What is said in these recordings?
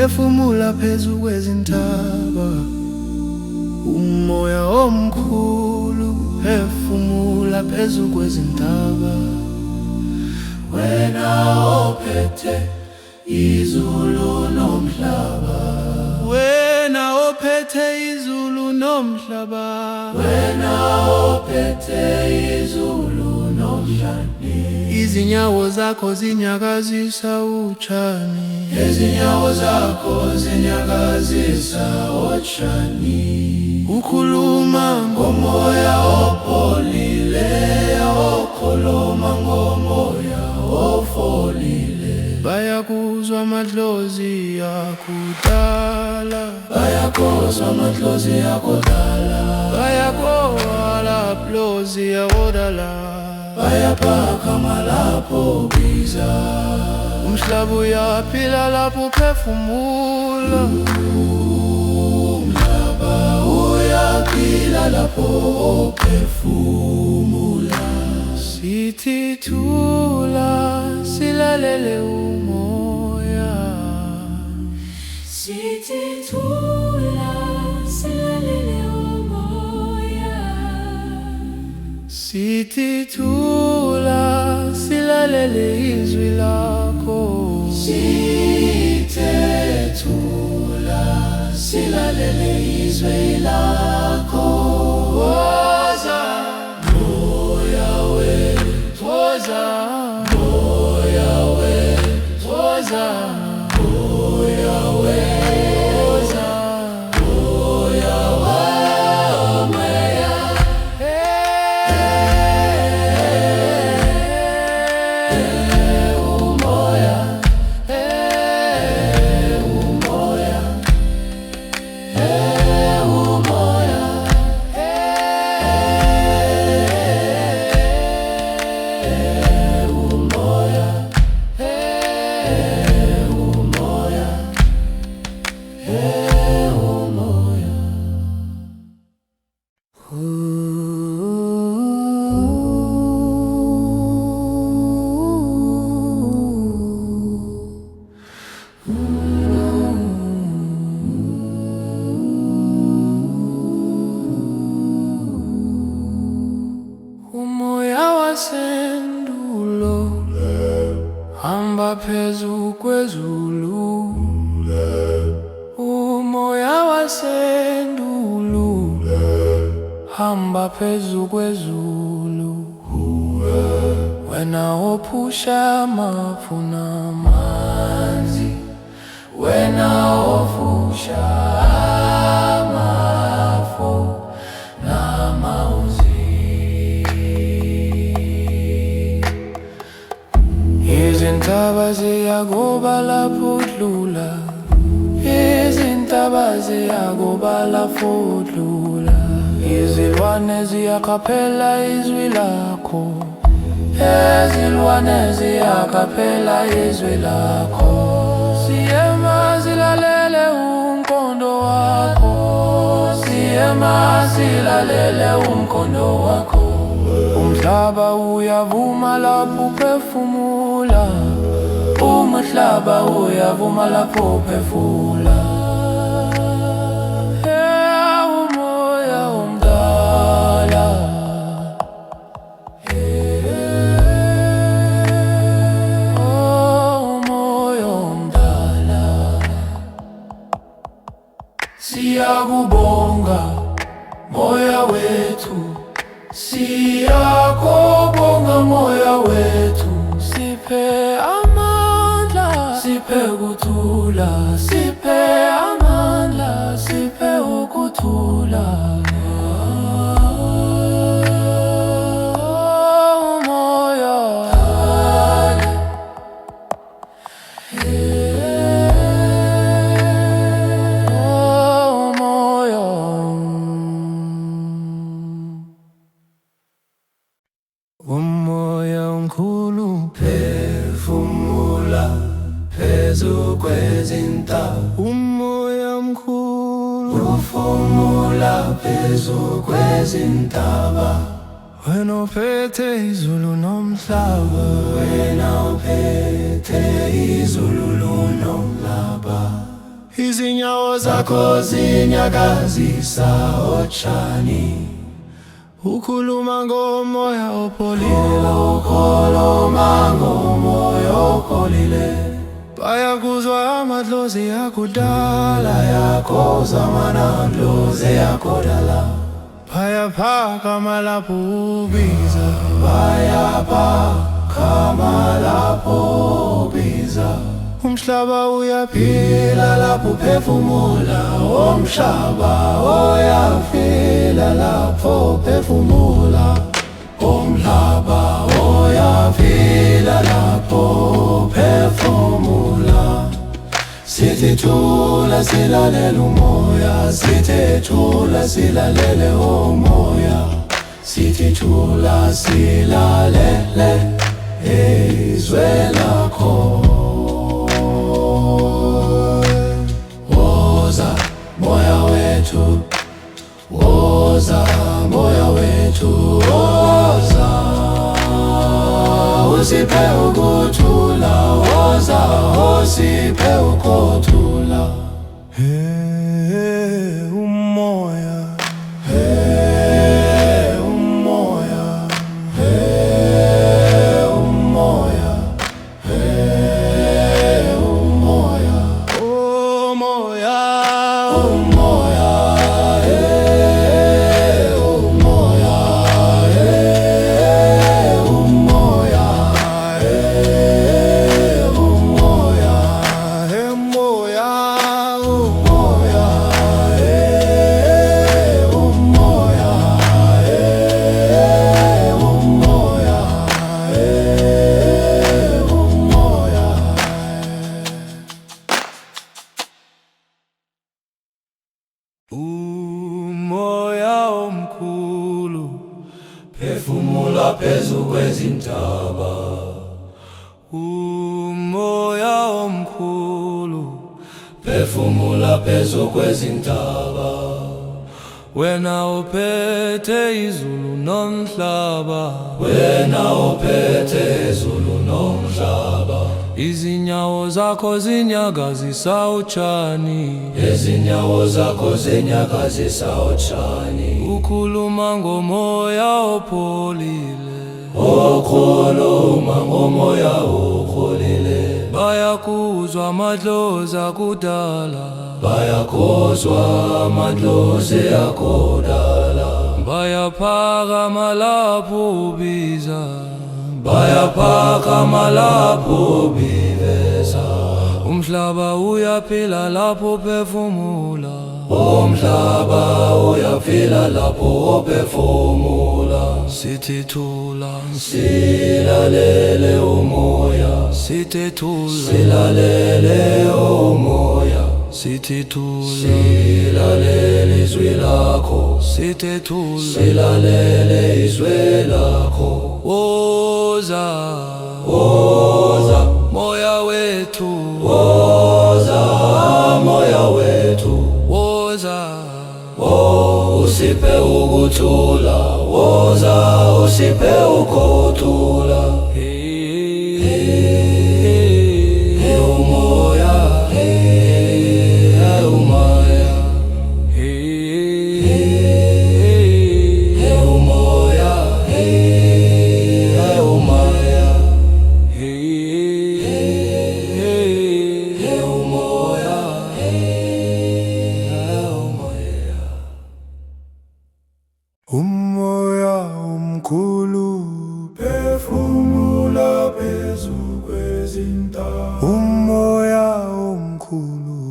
phefumula phezu kwezintaba. Umoya omkhulu phefumula phezu kwezintaba. Wena ophethe izulu nomhlaba. Wena ophethe izulu nomhlaba. Wena ophethe izulu nomhlaba. Izinyawo zakho zinyakazisa utshani. Izinyawo zakho zinyakazisa utshani. Ukhuluma ngomoya opholile, okhuluma ngomoya ofolile. Bayakuzwa amadlozi akudala. Bayakuzwa amadlozi akudala. Bayakholwa amadlozi akudala. Bayaphakama lapho biza. Umhlaba uyaphila lapho uphefumula. Umhlaba uyaphila lapho uphefumula. Sithi thula silalele umoya. Sithi thula silalele umoya. Sithi thula silalele izwi lakho. Sithe thula silalele izwi lakho. Woza moya wethu, woza moya wethu, woza moya wethu, woza moya womoya. Umoya wasendulo hamba phezu kwezulu. Umoya wasendulo hamba phezu kwezulu. Wena ophusha amafu namanzi. Wena ophusha amafu namanzi. Izintaba ziyakuba lapho udlula. Izintaba ziyakuba lapho udlula. Izilwane ziyakhaphela izwi lakho. Izilwane ziyakhaphela izwi lakho. Siyema silalele umkhondo wakho. Siyema silalele umkhondo wakho. Umhlaba uyavuma lapho uphefumula. Umhlaba uyavuma lapho uphefumula. Umoya omdala. Umoya omdala. Siyakubonga moya wethu. Siyakubonga moya wethu. Siphe amandla, siphe ukuthula. Siphe amandla, siphe ukuthula. Umoya umoya. Umoya omkhulu phefumula phezu kwezintaba. Umoya omkhulu uphefumula phezu kwezintaba. Wena ophethe izulu nomhlaba. Wena ophethe izulu nomhlaba. Izinyawo zakho zinyakazisa otshani, ukhuluma ngomoya opholile, ukhuluma ngomoya opholile. Bayakuzwa amadlozi akudala, yakuzwa amadlozi akudala. Bayaphakama lapho ubiza, bayaphakama lapho ubiza. Umhlaba uyaphila lapho uphefumula, umhlaba uyafila lapho uphefumula. Umhlaba uyafila lapho uphefumula. Sithi thula silalele umoya, sithi thula silalele umoya. Sithi thula silalele izwi lakho. Woza moya wethu, woza moya wethu, woza usiphe ukuthula, woza usiphe ukuthula. Hey umoya, hey umoya, hey umoya, hey umoya, umoya, umoya, hey umoya, hey umoya, hey umoya, hey moya, umoya, hey umoya, hey umoya, hey umoya. Umoya omkhulu, phefumula phezu kwezintaba. Umoya omkhulu, phefumula phezu kwezintaba. Wena ophethe izulu nomhlaba, wena ophethe izulu nomhlaba. Izinyawo zakho zinyakazisa utshani, izinyawo zakho zinyakazisa utshani. Ukhuluma ngomoya opholile, ukhuluma ngomoya opholile. Bayakuzwa amadlozi akudala, bayakuzwa amadlozi akudala. Bayaphakama lapho ubiza, bayaphakama lapho ubiveza. Umhlaba uyaphila lapho uphefumula, umhlaba uyaphila lapho uphefumula. Sithi thula silalele umoya, sithi thula silalele umoya. Sithi thula silalele izwi lakho, sithi thula silalele izwi lakho. Woza, woza moya wethu, woza moya wethu, woza usiphe ukuthula, woza usiphe ukuthula. Hey umoya, hey umoya, hey umoya, hey umoya, hey umoya, hey umoya. Umoya omkhulu, phefumula phezu kwezintaba. Umoya omkhulu,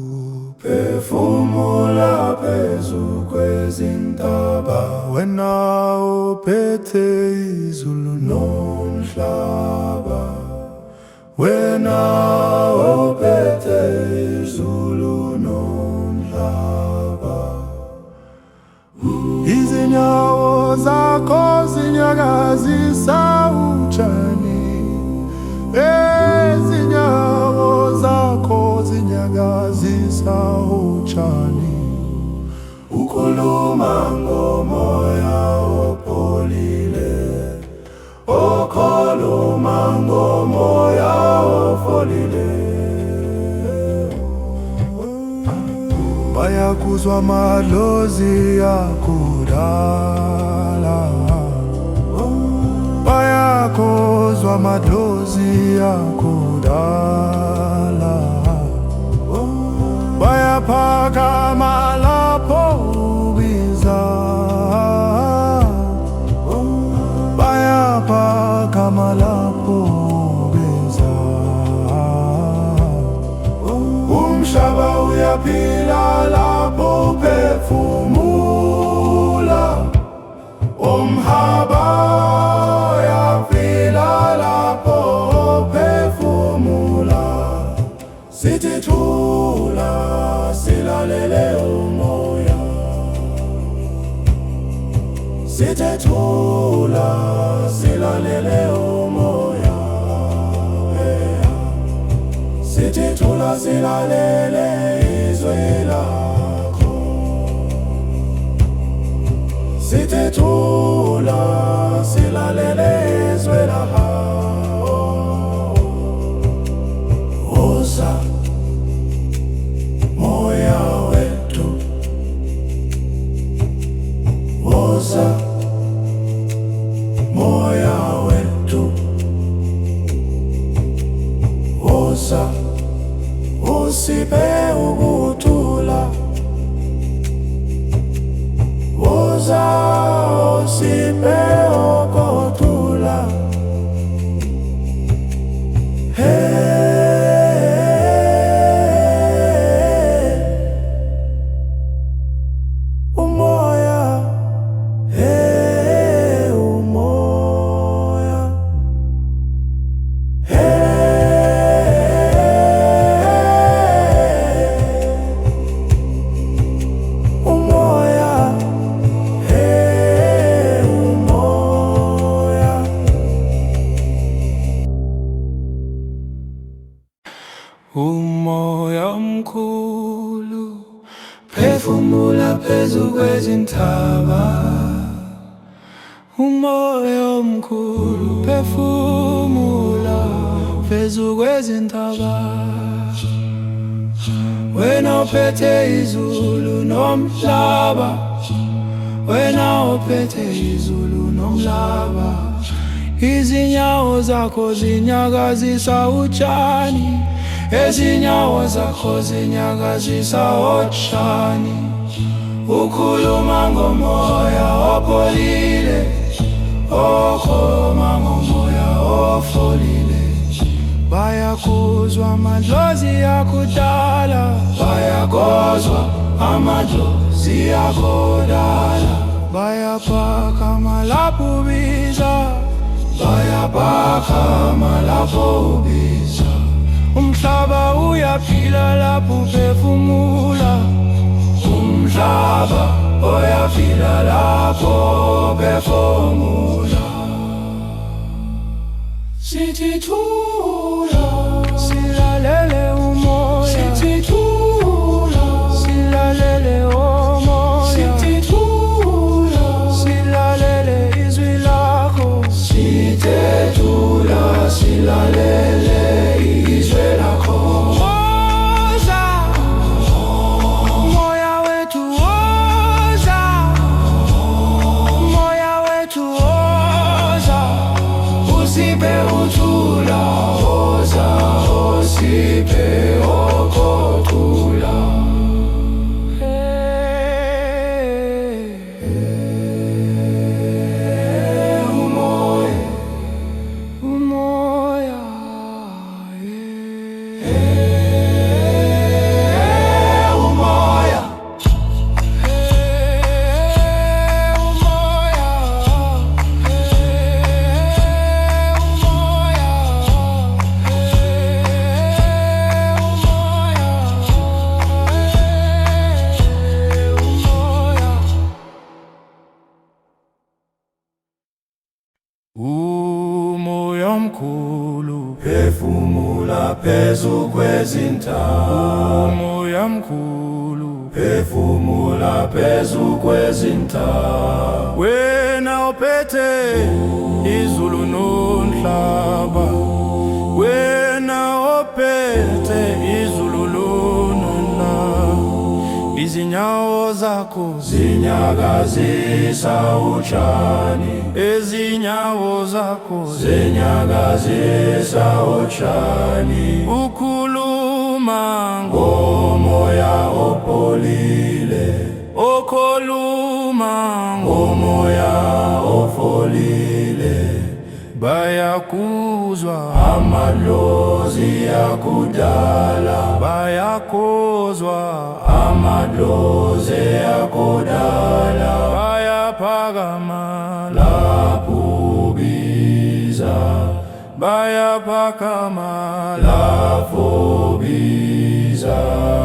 phefumula phezu kwezintaba. Wena ophethe izulu nomhlaba, wena ophethe izulu nomhlaba. Izinyawo zakho zinyakazisa utshani, izinyawo zakho zinyakazisa utshani. Ukhuluma ngomoya opholile, ukhuluma ngomoya opholile. bayakuzwa amadlozi akudala, bayakuzwa amadlozi akudala, bayaphakama lapho ubiza, bayaphakama lapho ubiza. Umhlaba uyaphila lapho uphefumula, umhlaba uyaphila lapho uphefumula. Sithi thula silalele umoya, sithi thula silalele umoya, sithi thula silalele izwi lakho, sithi thula silalele izwi lakho. Woza moya wethu, woza moya wethu, woza usiphe ukuthula, woza usiphe ukuthula. Umoya, umoya, umoya, umoya. Umoya mkhulu, phefumula phezu kwezintaba. Umoya mkhulu, phefumula phezu kwezintaba. Wena ophethe izulu nomhlaba, wena ophethe izulu nomhlaba. Izinyawo zakho zinyakazisa utshani, ezinyawo zakho zinyakazisa utshani. Ukhuluma ngomoya opholile, okhuluma ngomoya ofolile. Bayakuzwa amadlozi akudala, bayakuzwa amadlozi akudala. Bayaphakama lapho ubiza, bayaphakama lapho ubiza. Umhlaba uyaphila lapho uphefumula, umhlaba uyaphila lapho uphefumula. Sithi thula silalele umoya, sithi thula silalele umoya, sithi thula silalele izwi lakho, sithi thula silalele izwi lakho. Woza moya wethu, woza moya wethu, woza usiphe uthula, woza usiphe ukuthula. Umoya, umoya, umoya, umoya mkhulu, phefumula phezu kwezintaba. Umoya mkhulu, phefumula phezu kwezintaba. Wena ophethe izulu nomhlaba, wena ophethe izulu nomhlaba. izinyawo zakho zinyakazisa utshani, izinyawo zakho zinyakazisa utshani. ukhuluma ngomoya opholile, okhuluma ngomoya opholile. bayakuzwa amadlozi akudala, bayakuzwa amadlozi akudala. bayaphakama lapho ubiza, bayaphakama lapho ubiza.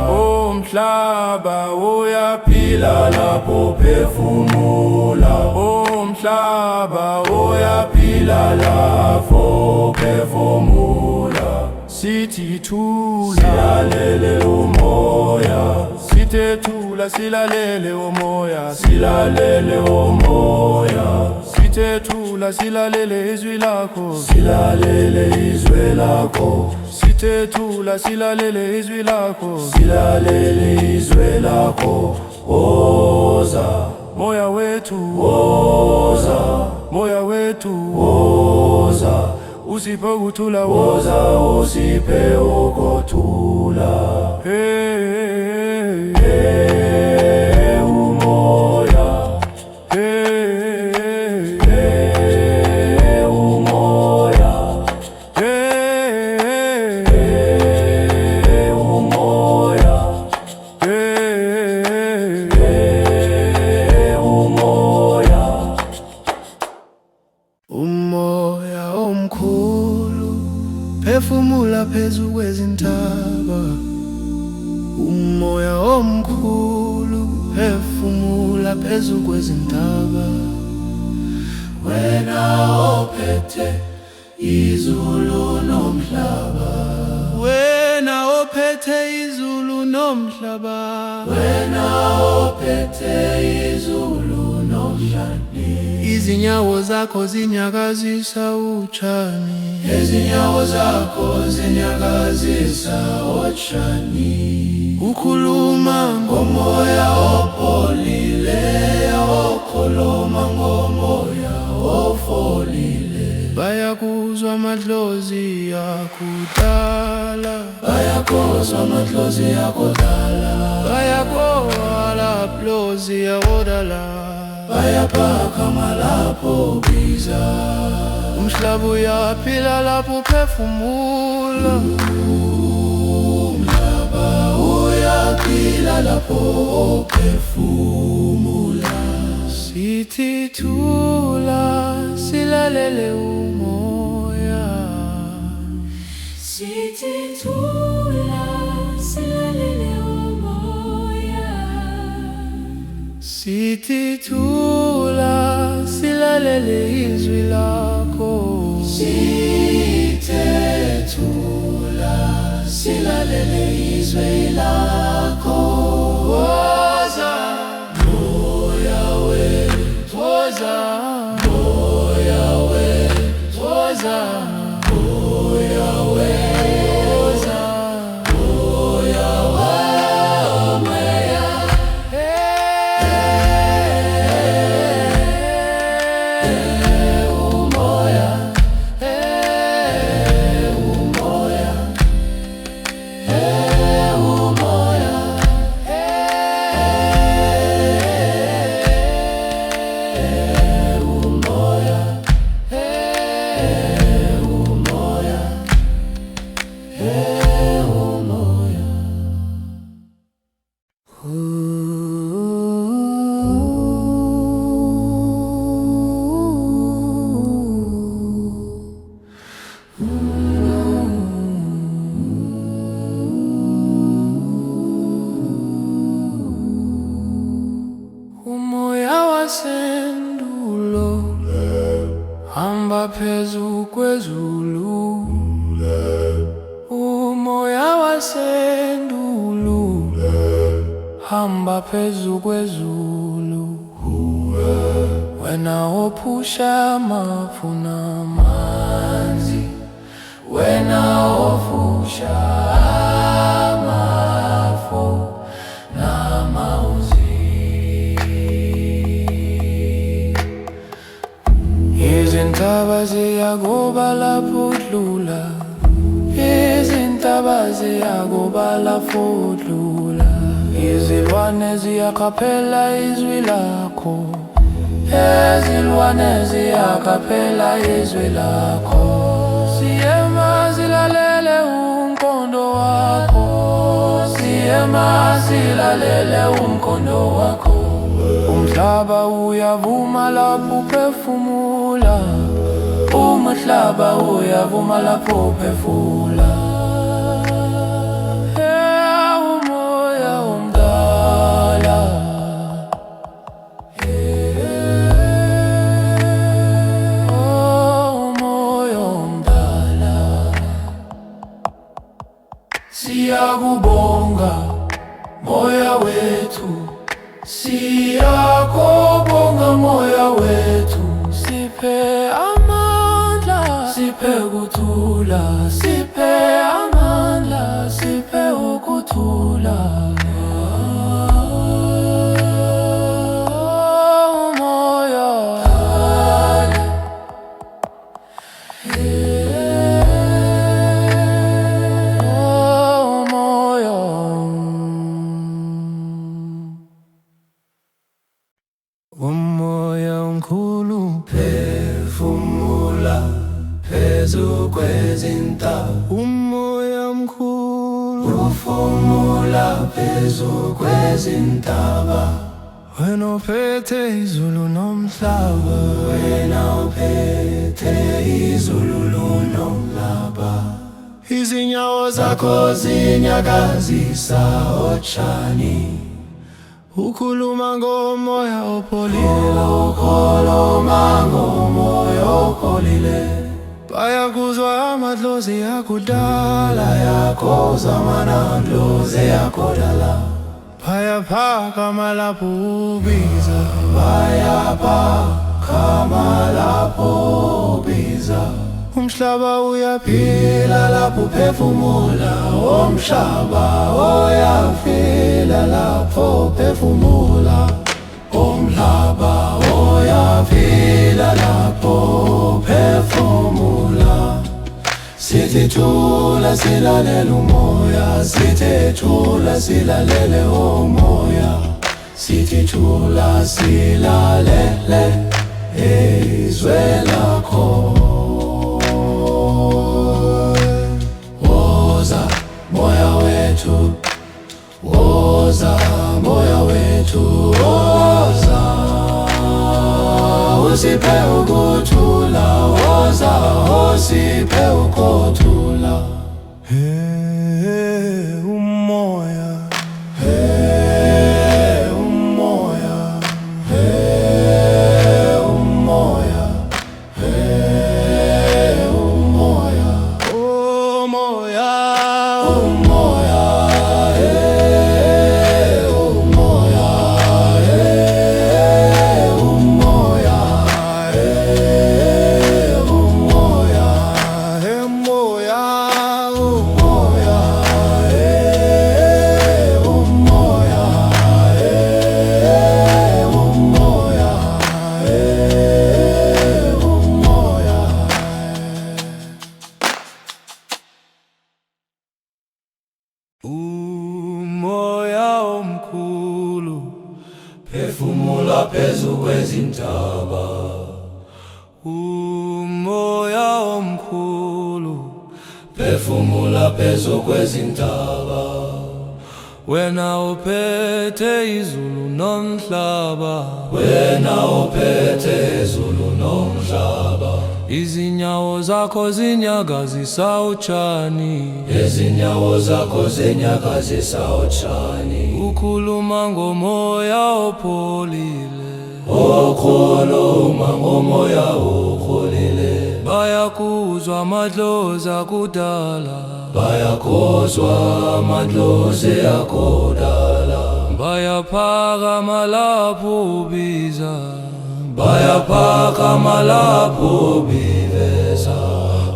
umhlaba uyaphila lapho uphefumula, umhlaba uyaphila lapho uphefumula. sithi thula Silalele umoya, sithe thula silalele umoya silalele umoya. sithe thula silalele izwi lakho Silalele izwi lakho, sithe thula silalele izwi lakho silalele izwi lakho. Woza, moya wethu woza, moya wethu woza, usiphe ukuthula woza usiphe ukuthula. hey Hey umoya, hey hey umoya, hey hey umoya, hey hey umoya. umoya omkhulu phefumula phezu kwezintaba, umoya omkhulu phefumula phezu kwezintaba. Wena ophethe izulu nomhlaba, wena ophethe izulu nomhlaba, wena ophethe izulu nomhlaba. izinyawo zakho zinyakazisa utshani, Izinyawo zakho zinyakazisa utshani. ukhuluma Ngomoya opholile, okhuluma ngomoya opholile. bayakuzwa amadlozi akudala, Bayakuzwa amadlozi akudala, bayakuzwa amadlozi akudala. bayaphakama lapho ubiza, umhlaba uyaphila lapho uphefumula, umhlaba uyaphila lapho uphefumula. sithi thula silalele umoya, Sithi thula silalele umoya, sithi thula silalele izwi lakho, sithe thula silalele izwi lakho. woza Moya wethu, woza moya wethu, woza moya wethu, woza moya womoya. Umoya, umoya, umoya. umoya wasendulo hamba phezu kwezulu, umoya wasendulo hamba phezu kwezulu, wena ophusha amafu namanzi, Wena ofusha amafu nama Izintaba ziyakubala fudlula, izilwane ziyakhaphela izwi lakho. Izilwane ziyakhaphela izwi lakho. Siyema silalele umkhondo wakho. Siyema silalele umkhondo wakho. Umhlaba uyavuma lapho uphefumula. Umhlaba uyavuma lapho uphefumula. Umoya omdala. Umoya omdala. Siyakubonga moya wethu. Siyakubonga moya wethu. Siphe amandla, siphe ukuthula, siphe amandla, siphe ukuthula. Umoya umoya. Umoya omkhulu phefumula phezu kwezintaba. Umoya omkhulu uphefumula phezu kwezintaba. Wena uphethe izulu nomhlaba. Wena uphethe izulu nomhlaba. Izinyawo zakho zinyakazisa otshani. Ukhuluma ngomoya opholile. Ukhuluma ngomoya opholile. Bayakuzwa amadlozi akudala. Bayakuzwa amadlozi akudala. Bayaphakama lapho ubiza. Bayaphakama lapho ubiza. Umhlaba uyaphila lapho uphefumula. Umhlaba uyaphila lapho uphefumula. Umhlaba uyaphila lapho uphefumula. Sithi thula silalele umoya. Sithi thula silalele umoya. Sithi thula silalele izwi lakho. Woza moya wethu, woza moya wethu, woza usiphe ukuthula. Woza usiphe ukuthula. Umoya, umoya, umoya, umoya. Umoya, umoya, umoya, umoya, umoya, umoya, umoya omkhulu phefumula phezu kwezintaba. Umoya omkhulu phefumula phezu kwezintaba. Wena uphethe izulu nomhlaba. Wena uphethe izulu nomhlaba. Izinyawo zakho zinyakazisa utshani. Izinyawo zakho zinyakazisa utshani. Ukhuluma ngomoya opholile. Ukhuluma ngomoya opholile. Bayakuzwa amadlozi akudala. Bayakuzwa amadlozi akudala. Bayaphakama lapho ubiza. Bayaphakama lapho ubiveza.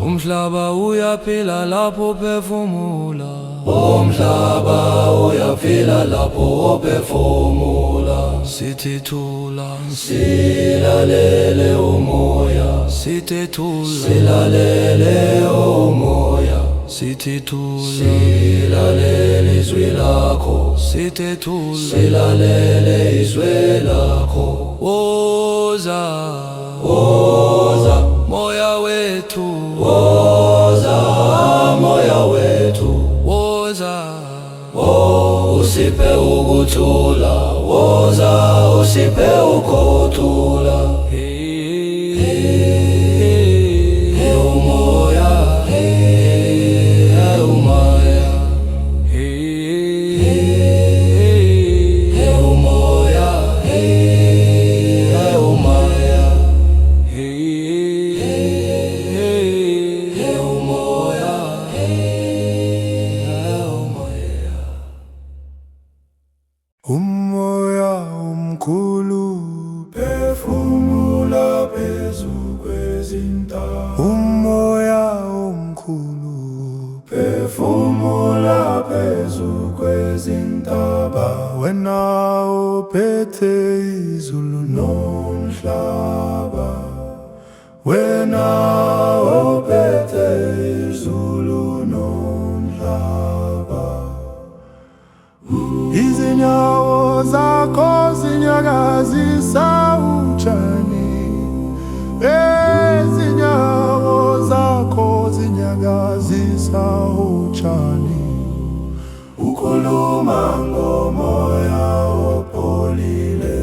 Umhlaba uyaphila lapho uphefumula. Umhlaba uyaphila lapho uphefumula. Sithi thula silalele umoya. Sithi thula silalele umoya. sithi thula, silalele izwi lakho, sithi thula, silalele izwi lakho. woza, Woza, moya wethu, woza, moya wethu, woza, usiphe ukuthula, woza, usiphe ukhothula. Umoya, umoya, umoya, umoya, Umoya omkhulu phefumula phezu kwezintaba. Umoya omkhulu phefumula phezu kwezintaba. Wena ophethe izulu nomhlaba. Wena ophethe izulu nomhlaba. Izinyawo zakho zinyakazisa utshani. Izinyawo zakho zinyakazisa utshani. Ukhuluma ngomoya opholile,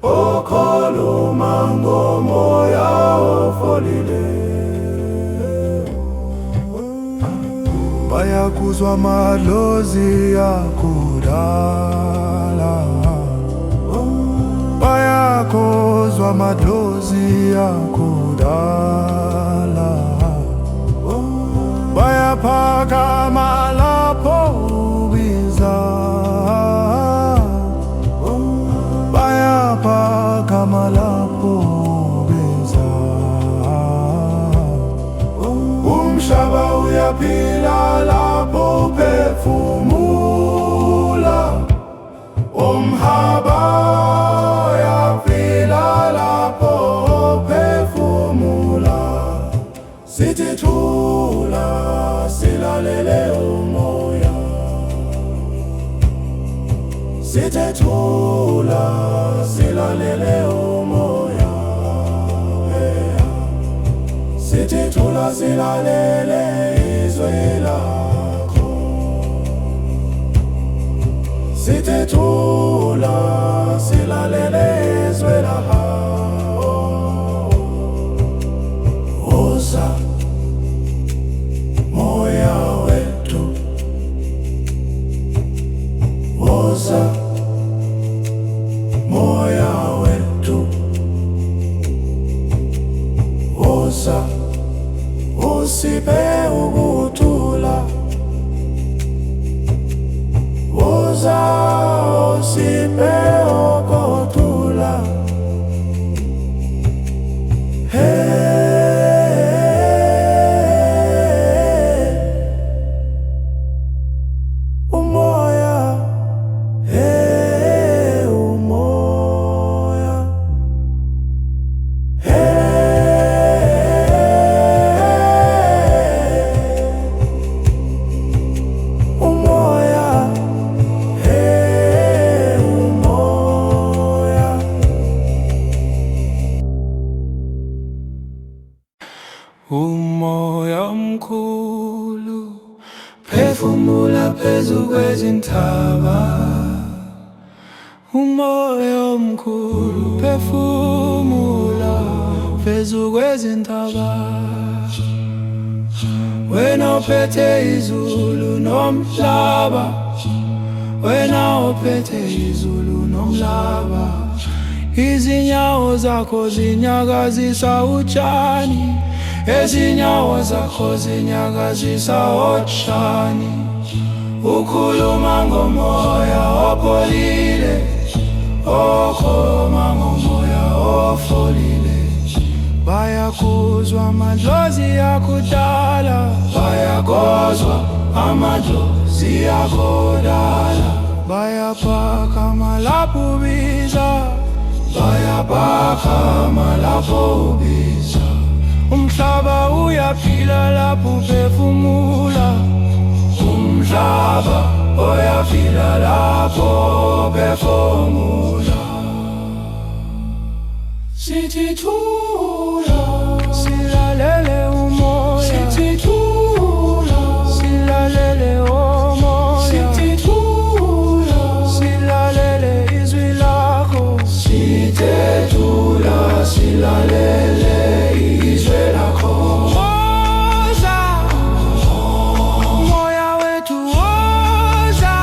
ukhuluma ngomoya opholile. Bayakuzwa amadlozi akudala, bayakuzwa amadlozi akudala. Bayaphakama lapho ubiza, bayaphakama lapho ubiza. Umhlaba uyaphila lapho uphefumula, umhlaba uyaphila lapho uphefumula. Sithi thula, silalele umoya. Sithi thula, silalele umoya. Sithi thula, silalele izwi lakho. Sithi thula, silalele izwi lakho. Woza, moya wethu, woza, moya wethu, woza, usiphe ukuthula, woza, usiphe ukhothula. Umoya, umoya, umoya, umoya. umoya omkhulu phefumula phezu kwezintaba. Umoya omkhulu phefumula phezu kwezintaba. Wena ophethe izulu nomhlaba, wena ophethe izulu nomhlaba. Izinyawo zakho zinyakazisa utshani, izinyawo zakho zinyakazisa utshani. Ukhuluma ngomoya opholile, ukhuluma ngomoya opholile. Bayakuzwa amadlozi akudala, bayakuzwa amadlozi akudala. Bayaphakama lapho ubiza, bayaphakama lapho ubiza. umhlaba uyaphila lapho uphefumula. Umhlaba uyaphila lapho uphefumula. Sithi thula, silalele umoya. Sithi thula, silalele umoya. Sithi thula, silalele izwi lakho. Sithe thula, silalele izwi lakho. Woza, moya wethu woza,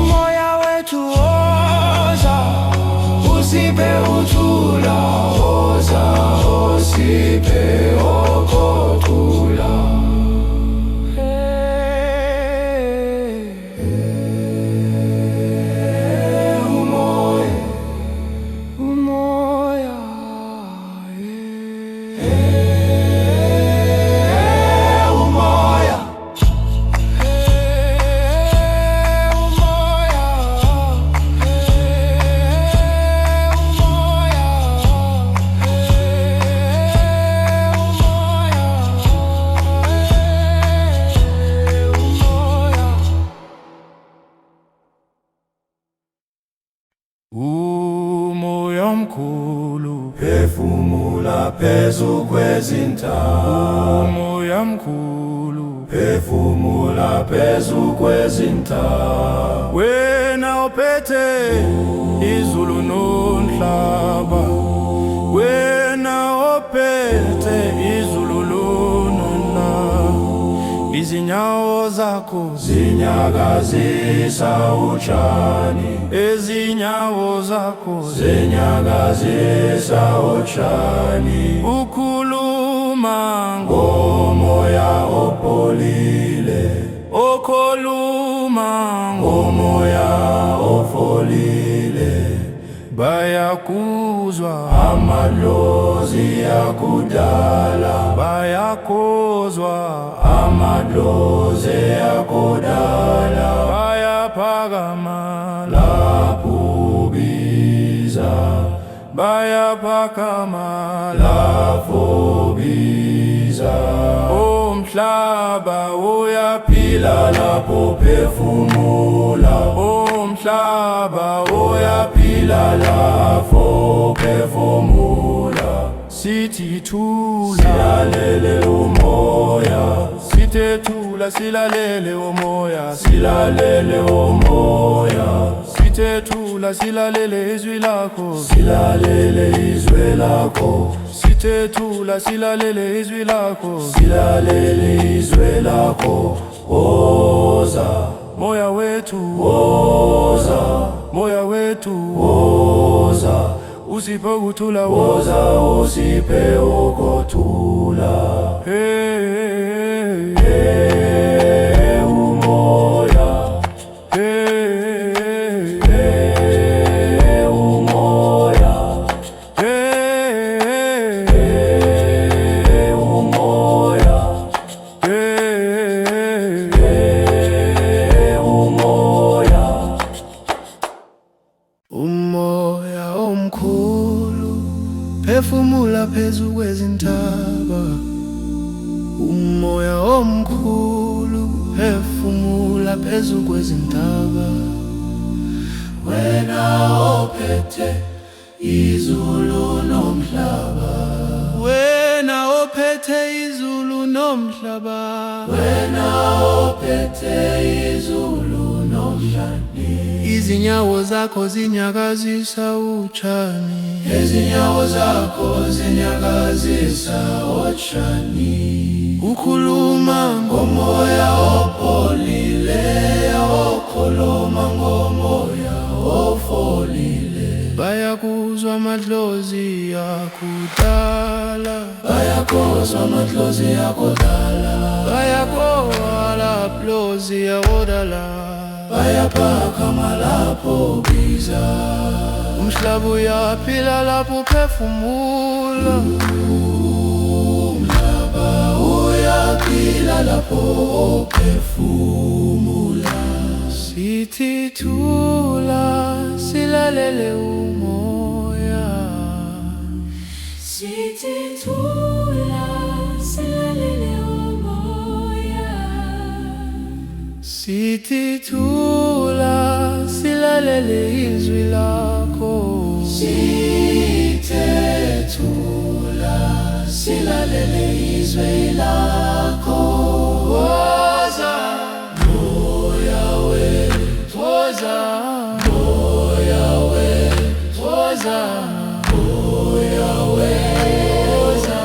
moya wethu woza. Usiphe uthula, woza usiphe ukuthula. Umoya, umoya, umoya, umoya mkhulu, Phefumula phezu kwezintaba. umoya mkhulu, Phefumula phezu kwezintaba. wena ophethe izulu nomhlaba, wena ophethe izulu nomhlaba, izinyawo zakho Zinyakazisa utshani, ezinyawo zakho zinyakazisa utshani. ukhuluma Ngomoya opholile, okhuluma ngomoya ofolile. bayakuzwa Amadlozi akudala, bayakuzwa amadlozi akudala. bayaphakama Lapho ubiza, bayaphakama lapho ubiza. umhlaba uyaphila Lapho phefumula, umhlaba uyaphila lapho phefumula. sithi thula Silalele umoya, sithe thula silalele umoya silalele umoya. sithe thula silalele izwi lakho Silalele izwi lakho, sithe thula silalele izwi lakho silalele izwi lakho. Woza, moya wethu woza, moya wethu woza. usiphe ukuthula Woza usiphe ukuthula. hey Umoya, hey umoya, hey umoya, hey umoya. umoya omkhulu phefumula phezu kwezintaba, umoya omkhulu phefumula phezu kwezintaba. Wena ophethe izulu nomhlaba, wena ophethe izulu nomhlaba, wena ophethe izulu nomhlaba. izinyawo zakho zinyakazisa utshani, Ezinyawo zakho zinyakazisa utshani. ukhuluma Ngomoya opholile, okhuluma ngomoya ofolile. bayakuzwa amadlozi akudala, Bayakuzwa amadlozi akudala, bayakholwa aplozi akudala. bayaphakama lapho ubiza. Umhlaba uyaphila lapho uphefumula, Umhlaba uyaphila lapho uphefumula. sithi thula silalele umoya. Sithi thula. Sithi thula silalele izwi lakho. Sithe thula silalele izwi lakho. Woza Moya wethu, woza moya wethu, woza moya wethu, woza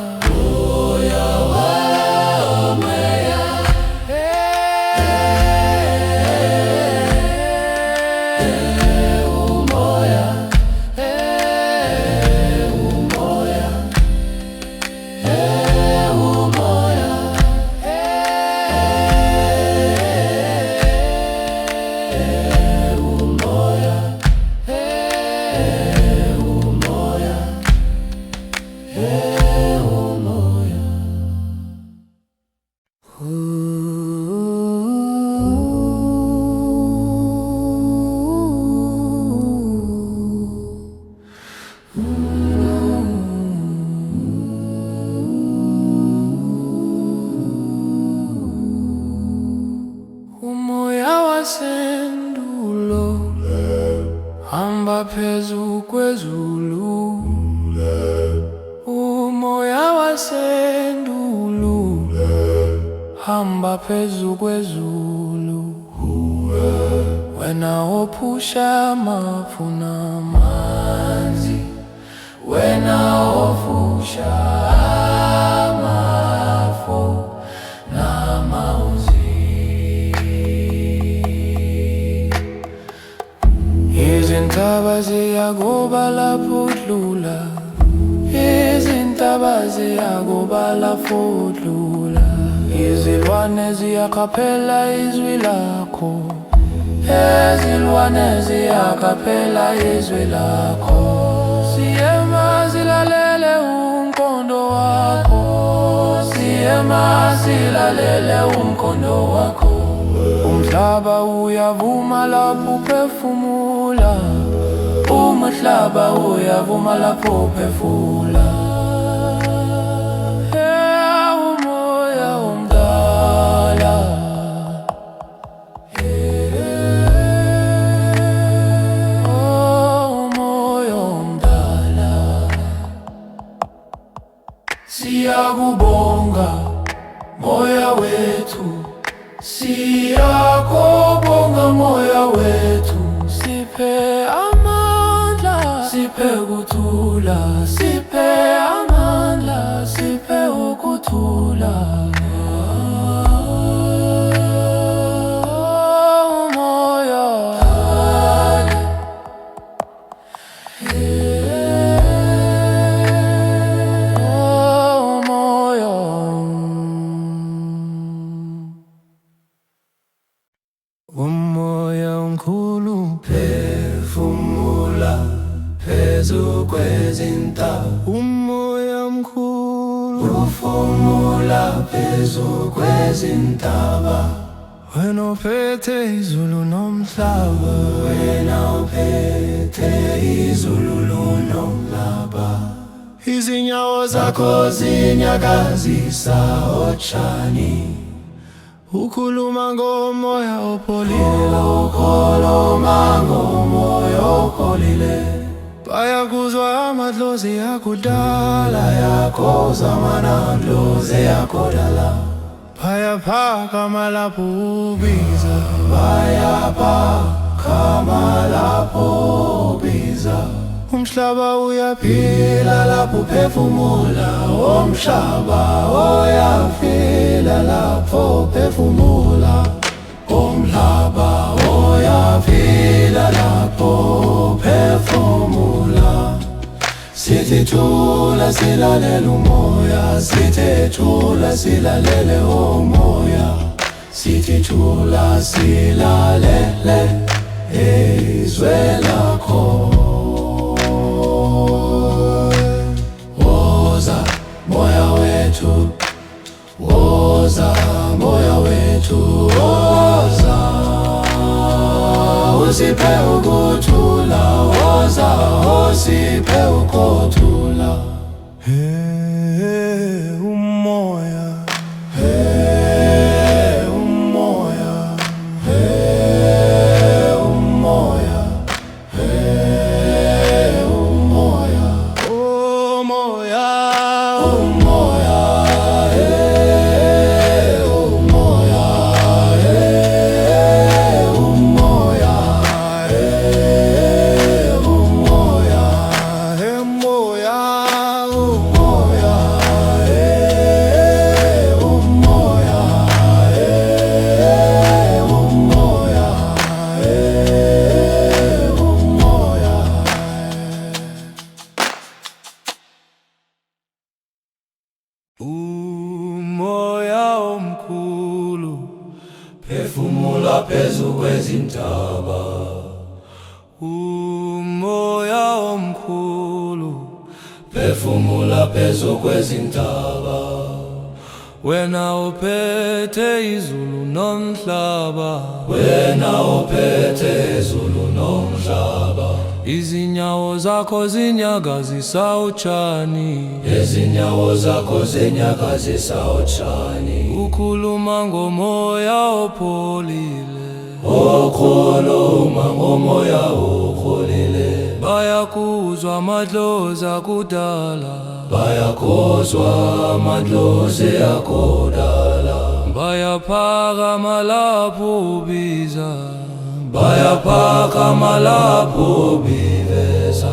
moya wethu. Umoya wasendulo hamba phezu kwezulu. Umoya wasendulo hamba phezu kwezulu. Wena ophusha amafu namanzi, wena ophusha amafu namanzi. Izintaba ziyakuba lapho udlula, izintaba ziyakuba lapho udlula. Izilwane ziyakhaphela izwi lakho, izilwane ziyakhaphela izwi lakho. Siyema silalele umkhondo wakho, siyema silalele umkhondo wakho. Umhlaba uyavuma lapho uphefumula, umhlaba uyavuma lapho uphefumula. Umoya omdala, umoya omdala. Siyakubonga moya wethu, siyakubonga moya wethu. Siphe amandla, siphe ukuthula, siphe amandla, siphe ukuthula. Umoya umoya. Umoya omkhulu Phefumula phezu kwezintaba, umoya omkhulu phefumula phezu kwezintaba. wena ophethe izulu nomhlaba, Wena uphethe izulu nomhlaba. izinyawo Zakho zinyakazisa otshani, ukhuluma ngomoya opholile. ukhuluma ngomoya opholile. Bayakuzwa amadlozi akudala, Yakho zamanandlozi yakudala. bayaphakama lapho ubiza. Bayaphakama lapho ubiza. Umhlaba uyaphila Phila lapho uphefumula, umhlaba uyafila lapho uphefumula. Umhlaba uyafila lapho uphefumula. Sithi thula silalele umoya, sithi thula silalele umoya. Sithi thula silalele izwi lakho. Woza moya wethu, woza moya wethu, woza usiphe ukuthula, woza usiphe ukuthula. umoya Umoya phefumula phezu kwezintaba. Umoya omkhulu, phefumula phezu kwezintaba. wena ophethe izulu nomhlaba, wena ophethe izulu nomhlaba. izinyawo zakho zinyakazisa utshani, izinyawo zakho zinyakazisa utshani. ukhuluma ngomoya opholile, ukhuluma ngomoya opholile. bayakuzwa amadlozi akudala, bayakuzwa amadlozi akudala. bayaphakama lapho ubiza, bayaphakama lapho ubiveza.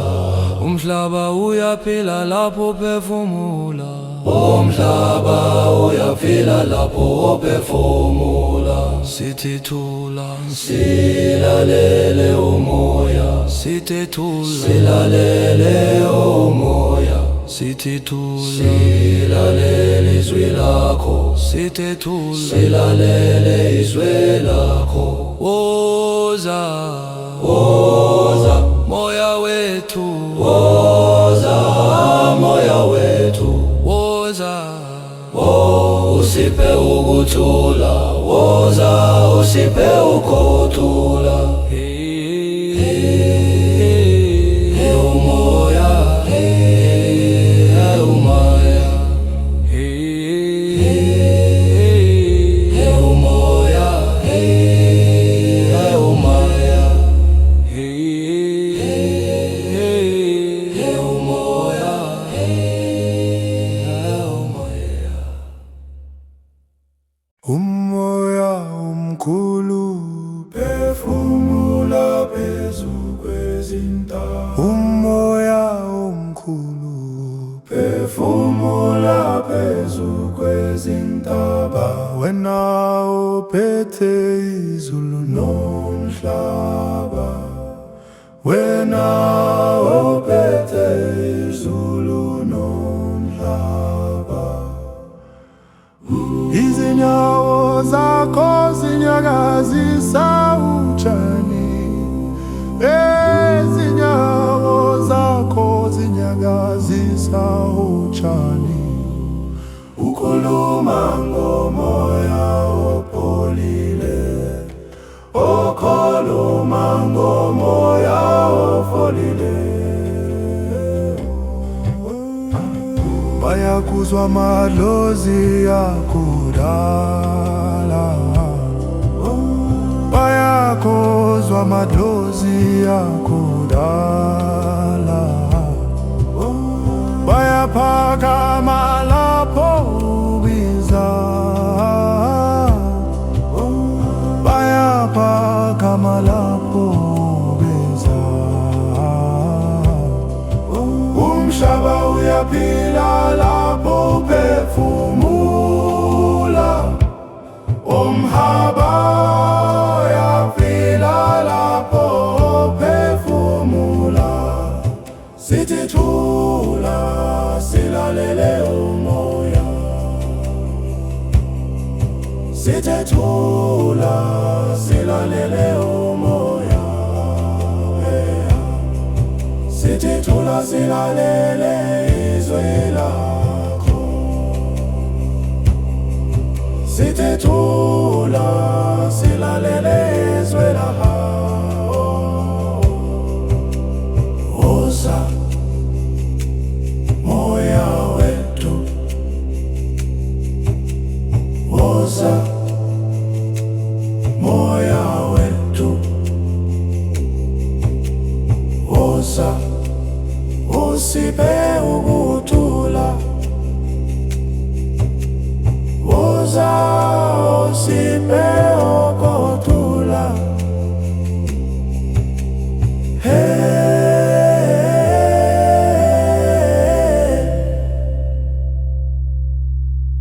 umhlaba uyaphila lapho uphefumula, umhlaba uyaphila lapho uphefumula. sithi thula, silalele umoya. sithi thula, silalele umoya. sithi thula, silalele izwi lakho. sithi thula, silalele izwi lakho. woza, woza moya wethu, woza moya wethu. woza, usiphe ukuthula. woza usiphe ukuthula. umoya, umoya, umoya, umoya, Umoya omkhulu, phefumula phezu kwezintaba. Umoya omkhulu, phefumula phezu kwezintaba. wena ophethe izulu nomhlaba, wena ophethe izulu nomhlaba. Izinyawo zakho zinyakazisa utshani, izinyawo zakho zinyakazisa utshani. Ukhuluma ngomoya opholile, ukhuluma ngomoya opholile. bayakuzwa amadlozi akudala, bayakuzwa amadlozi akudala. bayaphakama lapho ubiza, bayaphakama lapho ubiza. umhlaba uyaphila lapho uphefumula, umhlaba uyaphila lapho uphefumula. sithi thula, silalele umoya. sithi thula, silalele umoya. sithi thula, silalele izwi lakho. sithi thula, silalele izwi lakho. woza moya wethu, woza moya wethu, woza usiphe ukuthula. woza usiphe ukuthula.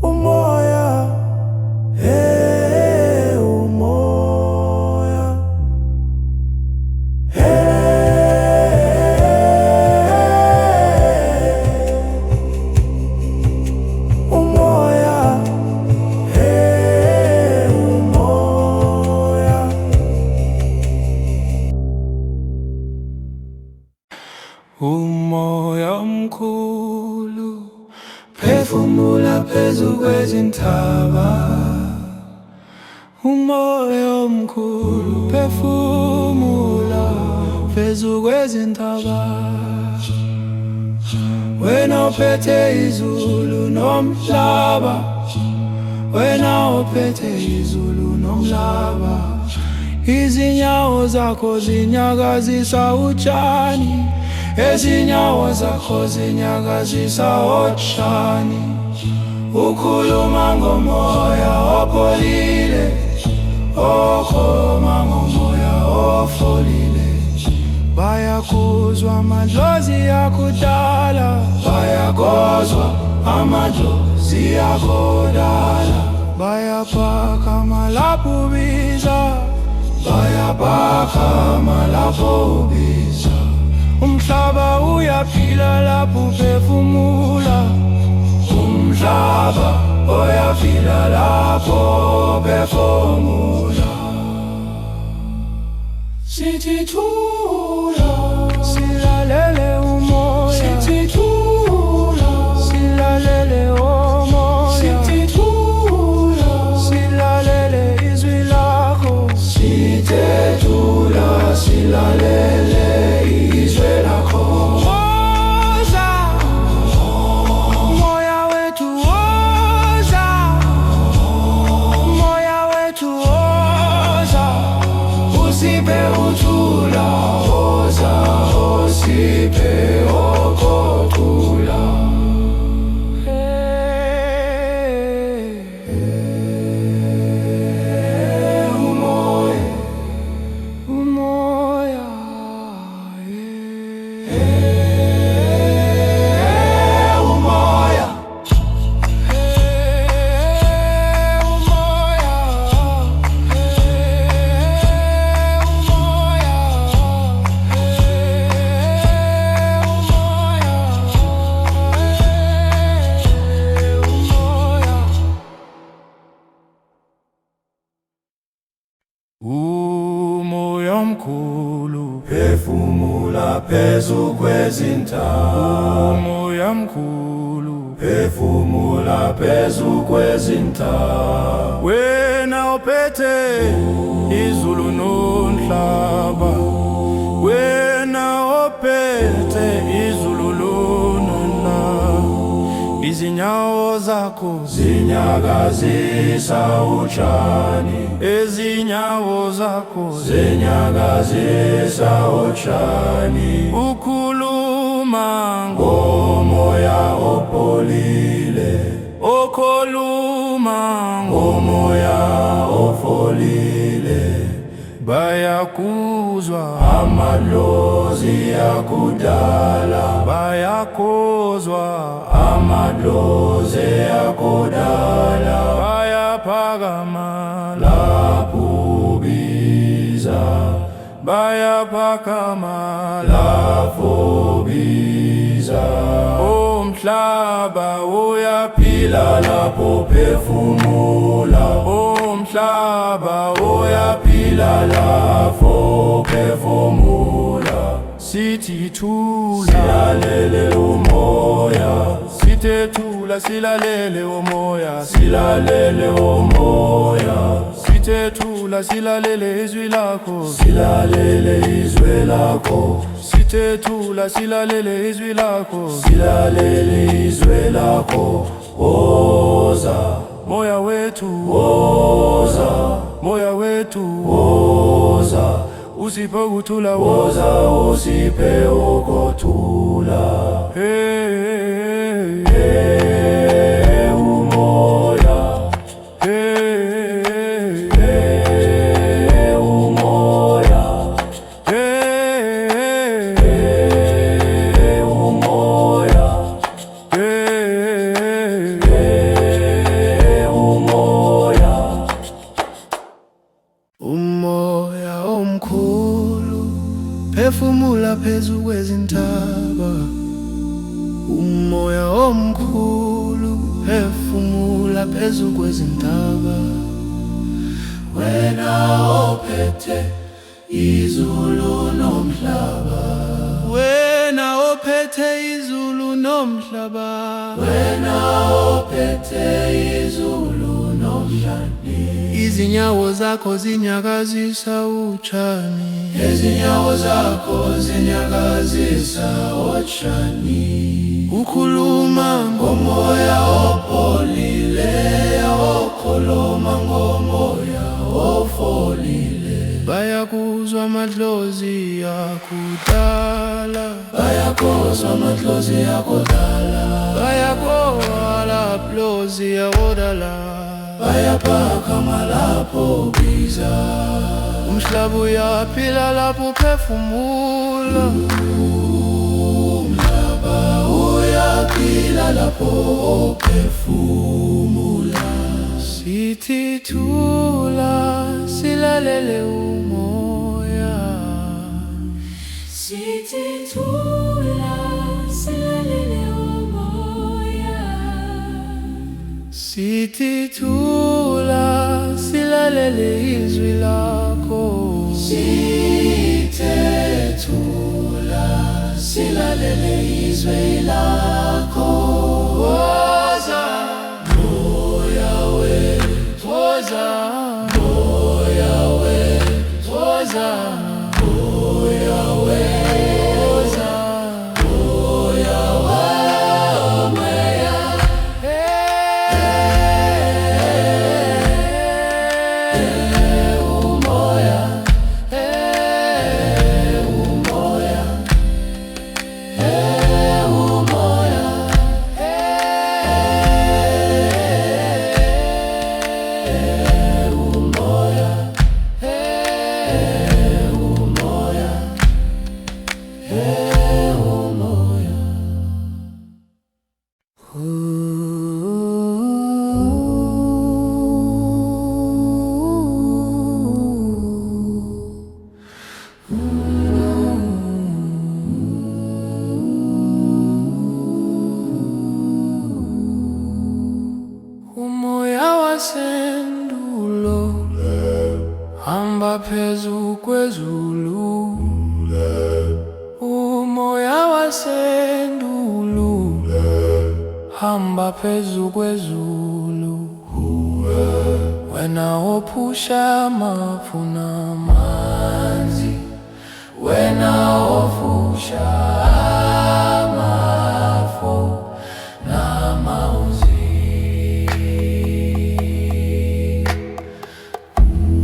umoya, umoya, umoya, umoya. kwezintaba, umoya omkhulu phefumula phezu kwezintaba. Wena ophethe izulu nomhlaba, wena ophethe izulu nomhlaba. Izinyawo zakho zinyakazisa utshani, ezinyawo zakho zinyakazisa utshani. Ukhuluma ngomoya opholile, okhuluma ngomoya ofolile. Bayakuzwa amadlozi akudala, bayakozwa amadlozi akudala. Bayaphakama lapho ubiza, bayaphakama lapho ubiza. Umhlaba uyaphila lapho uphefumula, umhlaba uyaphila lapho uphefumula. Sithi thula, silalele umoya. Sithi thula, silalele umoya. Sithi thula, silalele izwi lakho. Sithe thula, silalele izwi lakho. Woza, moya wethu woza, moya wethu woza. Usiphe uthula, woza usiphe okothula. Umoya, umoya, umoya. Umoya omkhulu phefumula phezu kwezintaba, umoya omkhulu phefumula phezu kwezintaba. Wena ophethe izulu nomhlaba, wena ophethe izulu nomhlaba. Izinyawo zakho zinyakazisa utshani, ezinyawo zakho zinyakazisa utshani. Ukhuluma ngomoya opholile, okhuluma ngomoya ofolile. Bayakuzwa amadlozi akudala, bayakozwa amadlozi akudala. Bayaphakama lapho ubiza, bayaphakama lapho ubiza. Umhlaba uyaphila lapho uphefumula, umhlaba uyaphila lapho uphefumula. Sithi thula, silalele umoya. Sithe thula, silalele umoya. Silalele umoya. Sithe thula, silalele izwi lakho. Silalele izwi lakho. Sithe thula, silalele izwi lakho. Silalele izwi lakho. Woza, moya wethu woza, moya wethu woza. Usiphe ukuthula, woza usiphe ukuthula. Hey, hey, umoya. Hey, hey, umoya. Hey, hey, umoya. Hey, hey, umoya. Umoya omkhulu phefumula phezu kwezintaba, umoya omkhulu phefumula phezu kwezintaba. Wena ophethe izulu nomhlaba, wena ophethe izulu nomhlaba, wena ophethe izulu nomhlaba, izinyawo zakho zinyakazisa utshani, izinyawo zakho zinyakazisa utshani, ukhuluma ngomoya opholile, ukhuluma ngomoya ofolile, bayakuzwa amadlozi akudala, bayakuzwa amadlozi akudala, bayakowala plozi akudala, bayaphakama lapho biza, umhlaba uyaphila lapho uphefumula, umhlaba uyaphila lapho uphefumula. sithi thula silalele umoya, sithi thula silalele umoya, sithi thula silalele izwi lakho, sithe thula silalele izwi lakho. woza Moya wethu, woza moya wethu, woza moya wethu, woza moya wethu, umoya, umoya wasendulo hamba phezu kwezulu, umoya wasendulo hamba phezu kwezulu, wena ophusha amafu namanzi, wena ofusha amafu namanzi,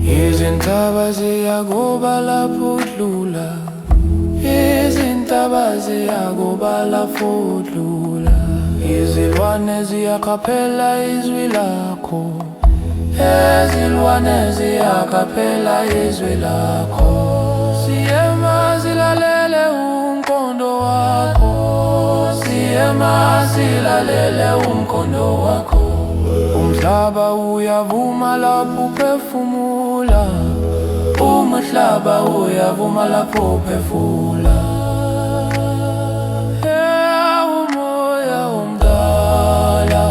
izintaba ziyakuba lapho udlula, izintaba ziyakuba lapho udlula, izilwane ziyakhaphela izwi lakho, izilwane ziyakhaphela izwi lakho, siyema zilalele umkhondo wakho, siyema zilalele umkhondo wakho, umhlaba uyavuma lapho uphefumula, umhlaba uyavuma lapho uphefumula. Umoya omdala,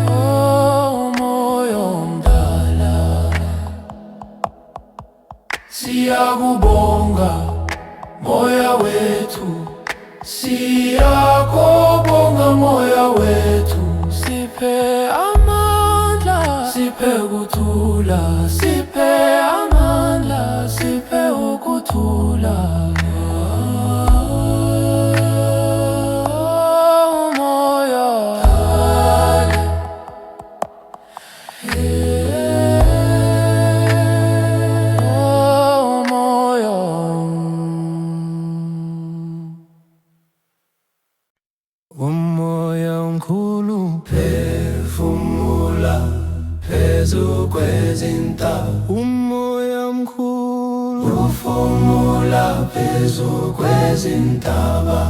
umoya omdala, siyakubonga moya wethu, siyakubonga moya wethu, siphe amandla, siphe ukuthula, siphe amandla, siphe ukuthula. Umoya, umoya, umoya omkhulu, phefumula phezu kwezintaba, umoya omkhulu, phefumula phezu kwezintaba,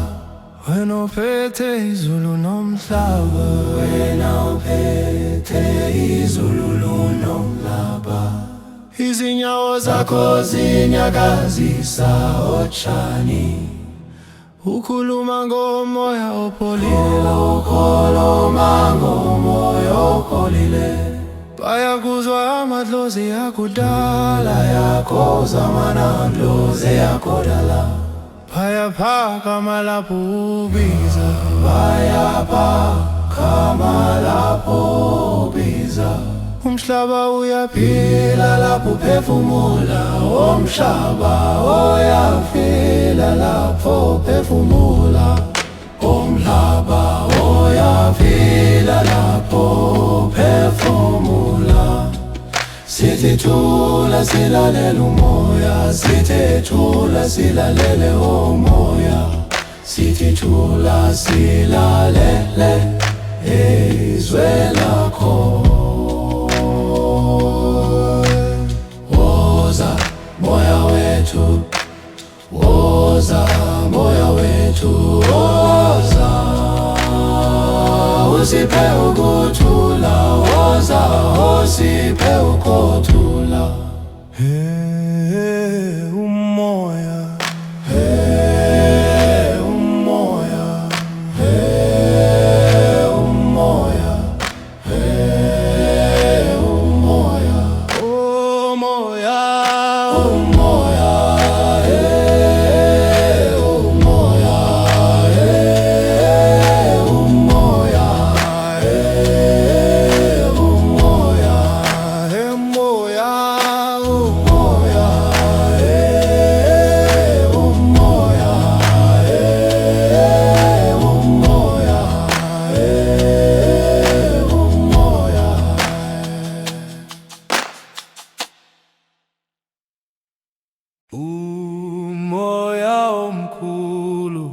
wena ophethe izulu nomhlaba, wena ophethe izulu nomhlaba, izinyawo zakho zinyakazisa utshani, ukhuluma ngomoya opholile, ukhuluma ngomoya opholile, bayakuzwa amadlozi akudala yakho zamana amadlozi akudala bayaphakama lapho ubiza bayaphakama lapho ubiza umhlaba uyaphila lapho uphefumula umhlaba uyafila lapho uphefumula umhlaba uyafila lapho uphefumula sithi thula silalele umoya sithi thula silalele umoya sithi thula silalele izwe lakho moya wethu woza moya wethu woza usiphe ukuthula woza usiphe ukuthula umoya umoya umoya umoya umoya umoya omkhulu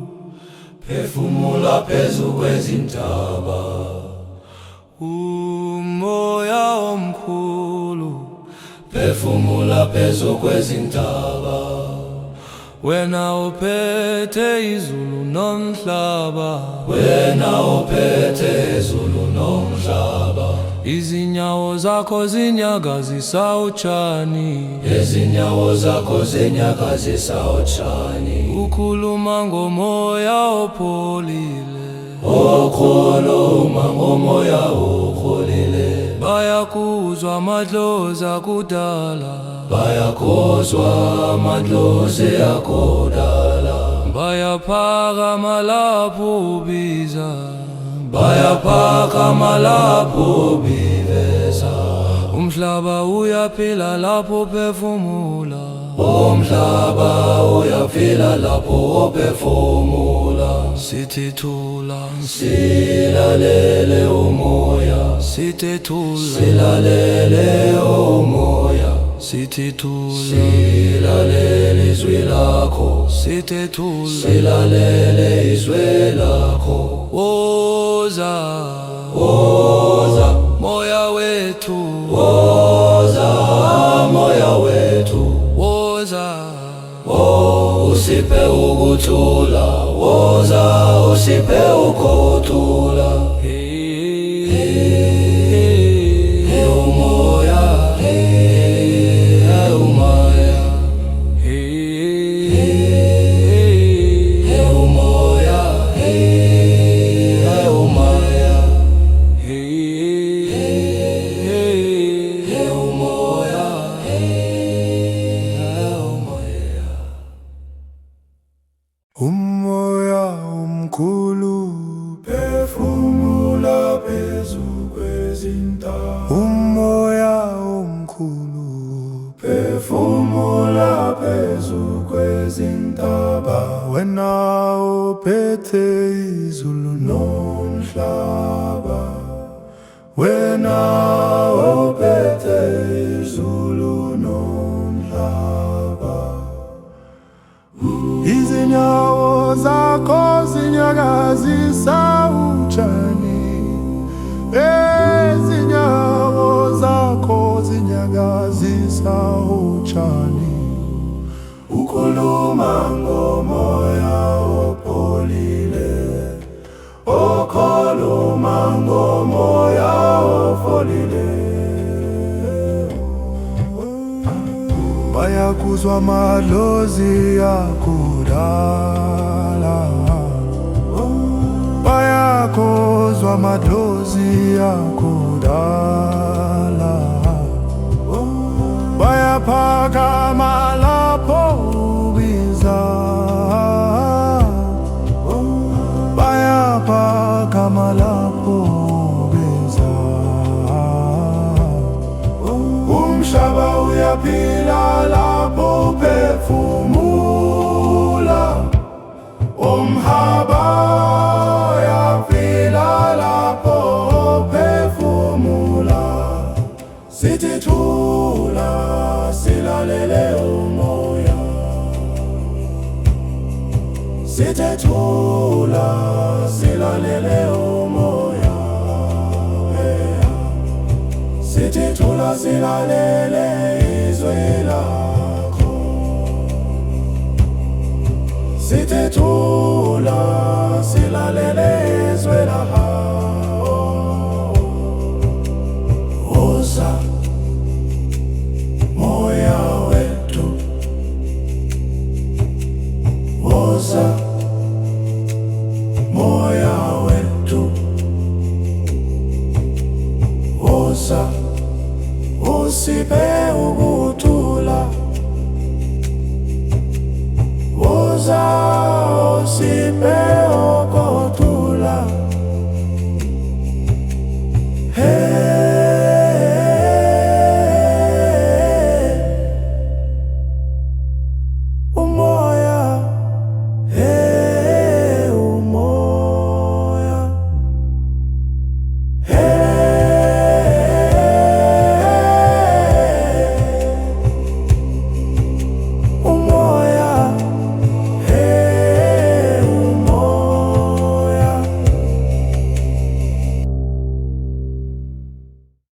phefumula phezu kwezintaba umoya omkhulu phefumula phezu kwezintaba wena uphethe izulu nomhlaba wena uphethe izulu nomhlaba izinyawo zakho zinyakazisa utshani izinyawo zakho zinyakazisa utshani ukhuluma ngomoya opholile ukhuluma ngomoya opholile bayakuzwa amadlozi akudala bayakuzwa amadlozi akudala bayaphakama lapho ubiza bayaphakama lapho ubiveza umhlaba uyaphila lapho uphefumula umhlaba uyafila lapho uphefumula sithi thula silalele umoya sithi thula silalele umoya sithi thula silalele izwi lakho sithi thula silalele izwi lakho woza woza moya wethu woza moya wethu woza usiphe ukuthula woza usiphe ukuthula umoya umoya umoya umoya umoya omkhulu phefumula phezu kwezintaba umoya omkhulu phefumula phezu kwezintaba wena uphethe izulu nomhlaba wena uphethe izulu nomhlaba izinyawo zakho zinyakazisa utshani izinyawo zakho zinyakazisa utshani ukhuluma ngomoya opholile ukhuluma ngomoya opholile bayakuzwa amadlozi akudala bayakuzwa amadlozi akudala vilalapo phefumula, umhaba ya vilalapo phefumula. Sithi thula silalele umoya, sithi thula silalele umoya, sithi thula silalele izwi lakho, sithi thula silalele izwi lakho. Woza moya wetu, woza moya wetu, woza usipe